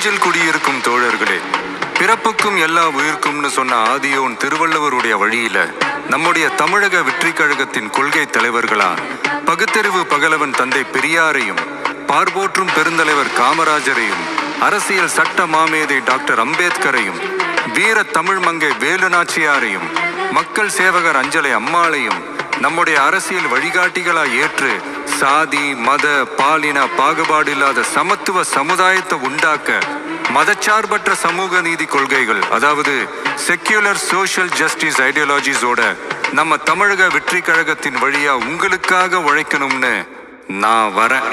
நெஞ்சில் குடியிருக்கும் தோழர்களே, பிறப்புக்கும் எல்லா உயிர்க்கும்னு சொன்ன ஆதியோன் திருவள்ளுவருடைய வழியில நம்முடைய தமிழக வெற்றி கழகத்தின் கொள்கை தலைவர்களா பகுத்தறிவு பகலவன் தந்தை பெரியாரையும், பார்போற்றும் பெருந்தலைவர் காமராஜரையும், அரசியல் சட்ட மாமேதை டாக்டர் அம்பேத்கரையும், வீர தமிழ் மங்கை வேலு நாச்சியாரையும், மக்கள் சேவகர் அஞ்சலை அம்மாளையும் நம்முடைய அரசியல் வழிகாட்டிகளா ஏற்று சாதி மத பாலின பாகுபாடு இல்லாத சமத்துவ சமுதாயத்தை உண்டாக்க மதச்சார்பற்ற சமூக நீதி கொள்கைகள், அதாவது செக்யூலர் சோஷியல் ஜஸ்டிஸ் ஐடியாலஜிஸோட நம்ம தமிழக வெற்றி கழகத்தின் வழியா உங்களுக்காக உழைக்கணும்னு நான் வரேன்.